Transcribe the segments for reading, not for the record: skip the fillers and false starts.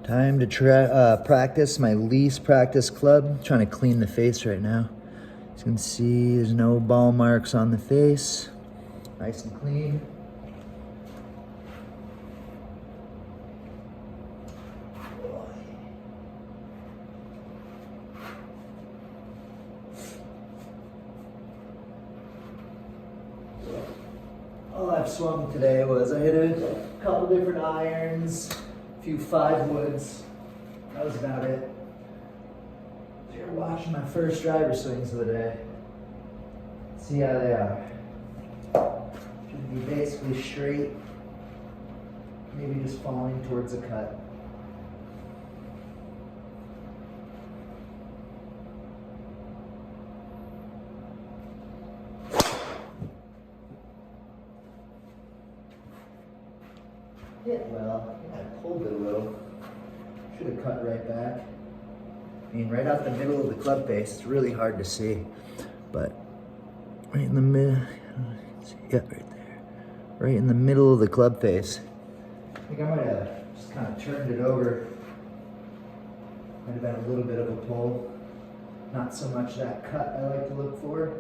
Time to practice my least practice club. I'm trying to clean the face right now. As you can see, there's no ball marks on the face. Nice and clean. All I've swung today was I hit a couple different irons, a few 5-woods. That was about it. So you're watching my first driver swings of the day. See how they are. Should be basically straight, maybe just falling towards a cut. Hit well. I pulled it a little. Should have cut right back. I mean, right out the middle of the club face. It's really hard to see, but right in the middle. Yeah, right there. Right in the middle of the club face. I think I might have just kind of turned it over. Might have been a little bit of a pull. Not so much that cut I like to look for.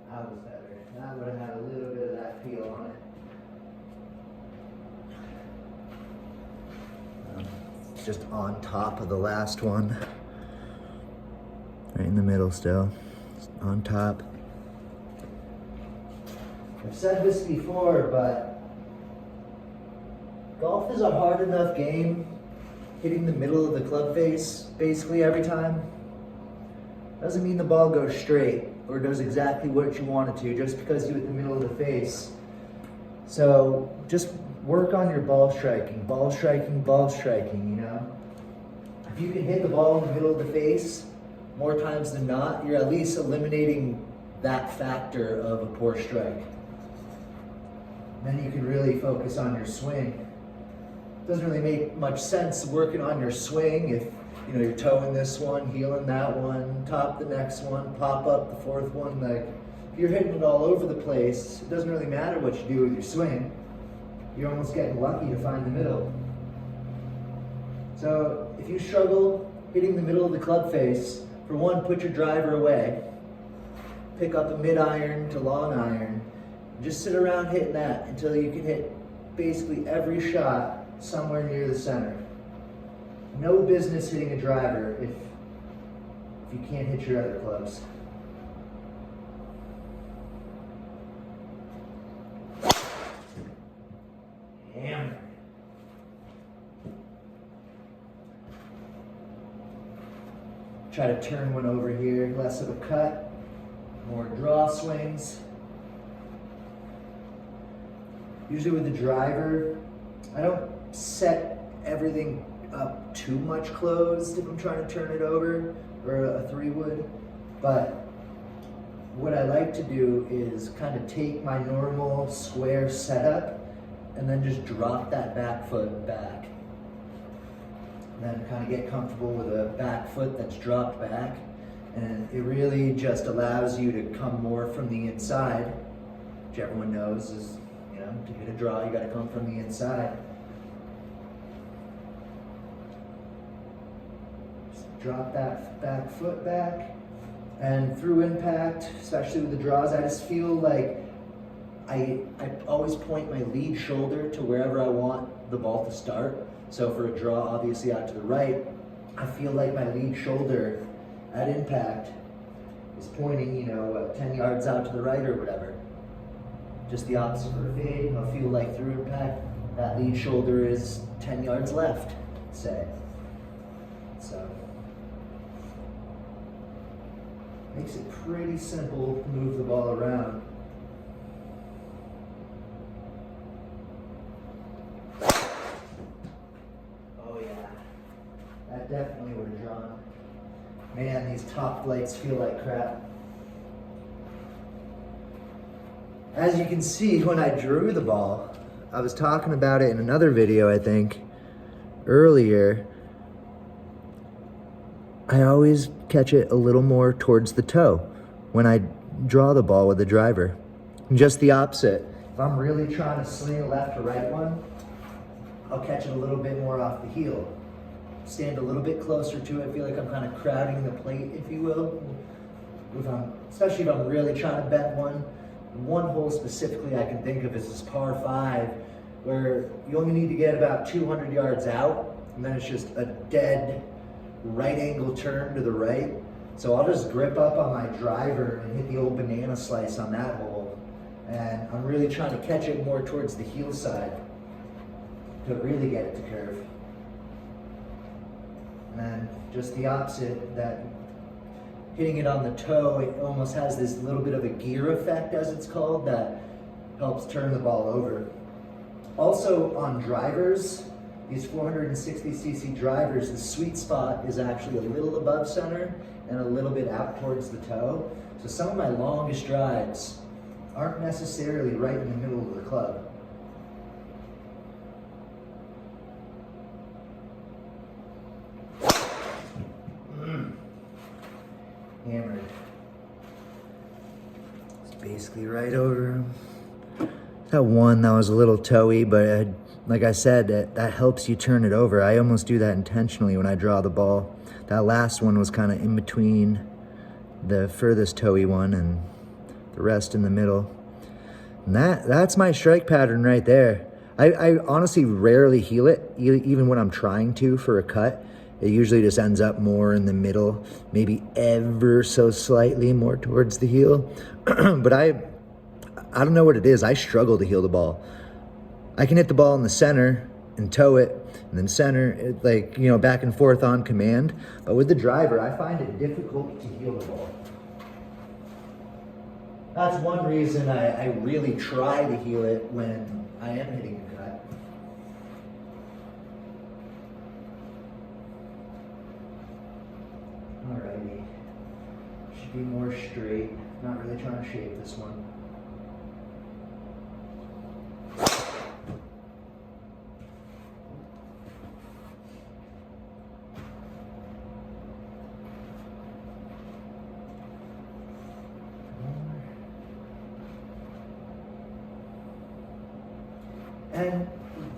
That was better. That would have had a little bit of that feel on it. Just on top of the last one. Right in the middle still. Just on top. I've said this before, but golf is a hard enough game. Hitting the middle of the club face basically every time doesn't mean the ball goes straight or does exactly what you want it to just because you hit the middle of the face. So just work on your ball striking, you know? If you can hit the ball in the middle of the face more times than not, you're at least eliminating that factor of a poor strike. Then you can really focus on your swing. Doesn't really make much sense working on your swing if you're toeing this one, heeling that one, top the next one, pop up the fourth one. Like, if you're hitting it all over the place, it doesn't really matter what you do with your swing. You're almost getting lucky to find the middle. So if you struggle hitting the middle of the club face, for one, put your driver away. Pick up a mid-iron to long iron. And just sit around hitting that until you can hit basically every shot somewhere near the center. No business hitting a driver if you can't hit your other clubs. Hammer. Try to turn one over here, less of a cut, more draw swings. Usually with the driver, I don't set everything up too much closed if I'm trying to turn it over, or a 3-wood, but what I like to do is kind of take my normal square setup and then just drop that back foot back. And then kind of get comfortable with a back foot that's dropped back, and it really just allows you to come more from the inside, which everyone knows is, to hit a draw, you got to come from the inside. Drop that back foot back, and through impact, especially with the draws, I just feel like I always point my lead shoulder to wherever I want the ball to start. So for a draw, obviously out to the right, I feel like my lead shoulder at impact is pointing, 10 yards out to the right or whatever. Just the opposite for a fade. I'll feel like through impact, that lead shoulder is 10 yards left, say. So makes it pretty simple to move the ball around. Oh yeah, that definitely would have drawn. Man, these top flights feel like crap. As you can see, when I drew the ball, I was talking about it in another video, I think, earlier. I always catch it a little more towards the toe when I draw the ball with the driver. And just the opposite. If I'm really trying to swing a left to right one, I'll catch it a little bit more off the heel. Stand a little bit closer to it, feel like I'm kind of crowding the plate, if you will. Especially if I'm really trying to bet one. One hole specifically I can think of is this par 5, where you only need to get about 200 yards out, and then it's just a dead right angle turn to the right. So I'll just grip up on my driver and hit the old banana slice on that hole. And I'm really trying to catch it more towards the heel side to really get it to curve. And then just the opposite, that hitting it on the toe, it almost has this little bit of a gear effect, as it's called, that helps turn the ball over. Also on drivers, these 460cc drivers, the sweet spot is actually a little above center and a little bit out towards the toe. So some of my longest drives aren't necessarily right in the middle of the club. Hammered. It's basically right over him. That one that was a little toey, but like I said, that helps you turn it over. I almost do that intentionally when I draw the ball. That last one was kind of in between the furthest toey one and the rest in the middle. And that's my strike pattern right there. I honestly rarely heel it, even when I'm trying to for a cut. It usually just ends up more in the middle, maybe ever so slightly more towards the heel. But I don't know what it is. I struggle to heel the ball. I can hit the ball in the center and toe it, and then center, like, you know, back and forth on command. But with the driver, I find it difficult to heel the ball. That's one reason I really try to heel it when I am hitting a cut. Alrighty, should be more straight. Not really trying to shape this one. And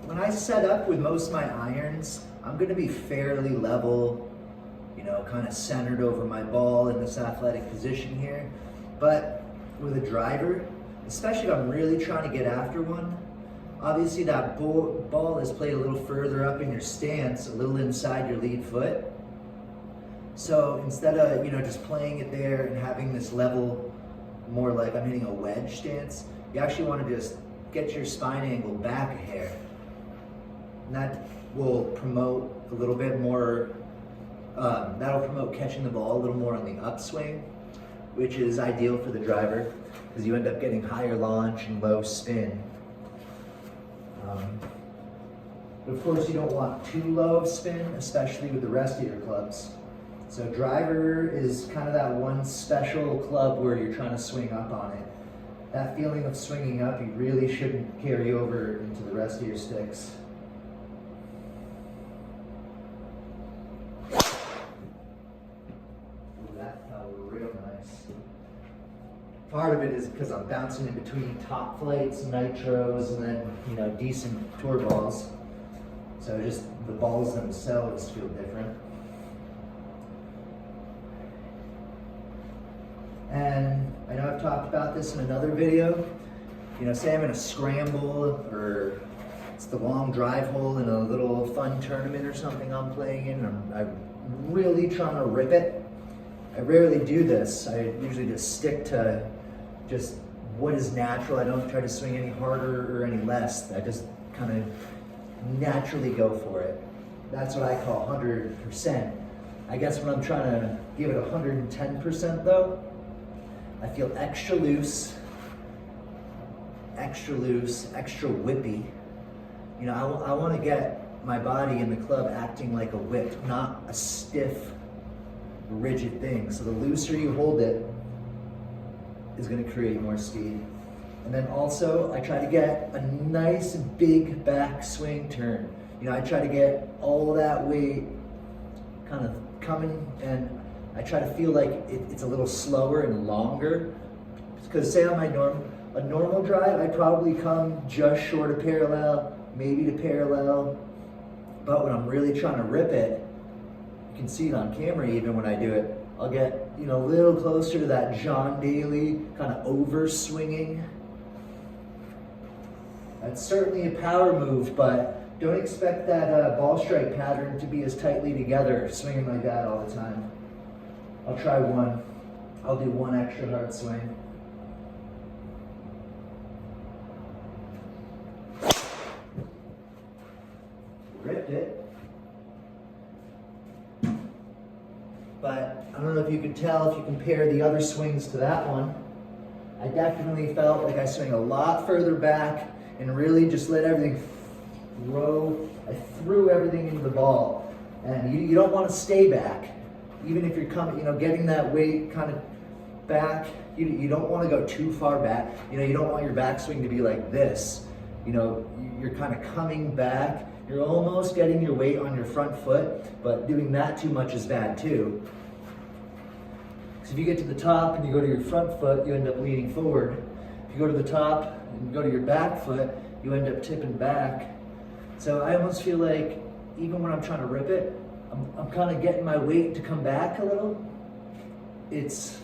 when I set up with most of my irons, I'm going to be fairly level, you know, kind of centered over my ball in this athletic position here. But with a driver, especially if I'm really trying to get after one, obviously that ball is played a little further up in your stance, a little inside your lead foot. So instead of, you know, just playing it there and having this level more like I'm hitting a wedge stance, you actually want to just get your spine angle back a hair. And that will promote a little bit more, that'll promote catching the ball a little more on the upswing, which is ideal for the driver because you end up getting higher launch and low spin. But of course you don't want too low of spin, especially with the rest of your clubs. So driver is kind of that one special club where you're trying to swing up on it. That feeling of swinging up, you really shouldn't carry over into the rest of your sticks. Ooh, that felt real nice. Part of it is because I'm bouncing in between top flights, nitros, and then, you know, decent tour balls. So just the balls themselves feel different. And I know I've talked about this in another video. You know, say I'm in a scramble or it's the long drive hole in a little fun tournament or something I'm playing in, and I'm really trying to rip it. I rarely do this. I usually just stick to just what is natural. I don't try to swing any harder or any less. I just kind of naturally go for it. That's what I call 100%. I guess when I'm trying to give it 110% though, I feel extra loose, extra whippy. You know, I want to get my body in the club acting like a whip, not a stiff, rigid thing. So the looser you hold it is going to create more speed. And then also, I try to get a nice big back swing turn. You know, I try to get all that weight kind of coming, and I try to feel like it's a little slower and longer Because say on a normal drive, I'd probably come just short of parallel, maybe to parallel. But when I'm really trying to rip it, you can see it on camera even when I do it, I'll get, you know, a little closer to that John Daly kind of over swinging. That's certainly a power move, but don't expect that ball strike pattern to be as tightly together, swinging like that all the time. I'll try one. I'll do one extra hard swing. Ripped it. But I don't know if you could tell if you compare the other swings to that one. I definitely felt like I swing a lot further back and really just let everything throw. I threw everything into the ball. And you don't want to stay back. Even if you're coming, you know, getting that weight kind of back, you don't want to go too far back. You know, you don't want your backswing to be like this. You know, you're kind of coming back. You're almost getting your weight on your front foot, but doing that too much is bad too. Because if you get to the top and you go to your front foot, you end up leaning forward. If you go to the top and you go to your back foot, you end up tipping back. So I almost feel like even when I'm trying to rip it, I'm kind of getting my weight to come back a little. It's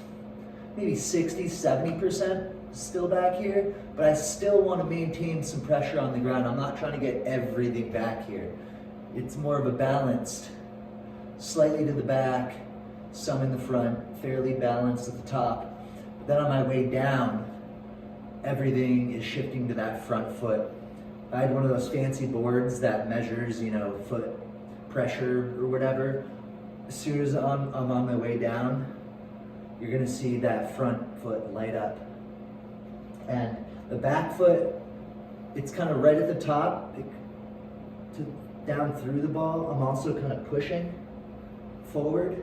maybe 60, 70% still back here, but I still want to maintain some pressure on the ground. I'm not trying to get everything back here. It's more of a balanced, slightly to the back, some in the front, fairly balanced at the top. But then on my way down, everything is shifting to that front foot. I had one of those fancy boards that measures, you know, foot pressure or whatever. As soon as I'm on my way down, you're gonna see that front foot light up. And the back foot, it's kind of right at the top, down through the ball. I'm also kind of pushing forward.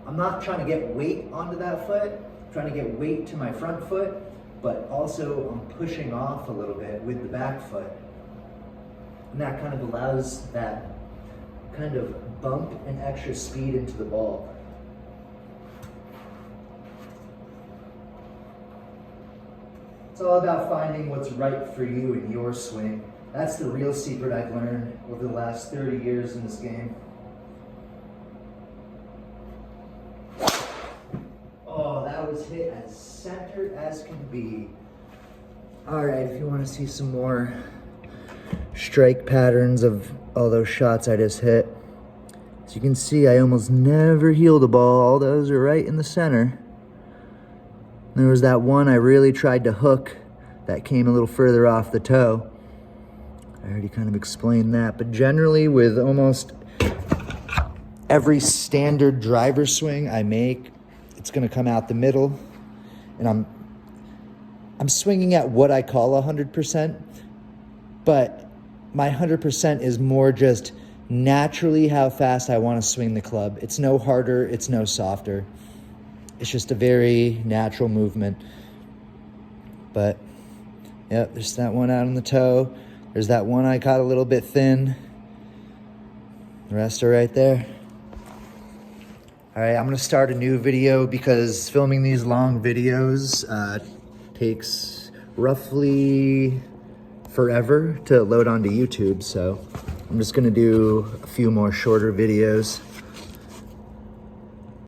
I'm not trying to get weight onto that foot, I'm trying to get weight to my front foot, but also I'm pushing off a little bit with the back foot. And that kind of allows that kind of bump and extra speed into the ball. It's all about finding what's right for you in your swing. That's the real secret I've learned over the last 30 years in this game. Oh, that was hit as center as can be. All right, if you want to see some more strike patterns of all those shots I just hit. As you can see, I almost never heel the ball. All those are right in the center. There was that one I really tried to hook that came a little further off the toe. I already kind of explained that, but generally with almost every standard driver swing I make, it's gonna come out the middle, and I'm swinging at what I call 100%, but my 100% is more just naturally how fast I want to swing the club. It's no harder, it's no softer. It's just a very natural movement. But, yep, there's that one out on the toe. There's that one I caught a little bit thin. The rest are right there. All right, I'm gonna start a new video because filming these long videos takes roughly forever to load onto YouTube. So I'm just gonna do a few more shorter videos.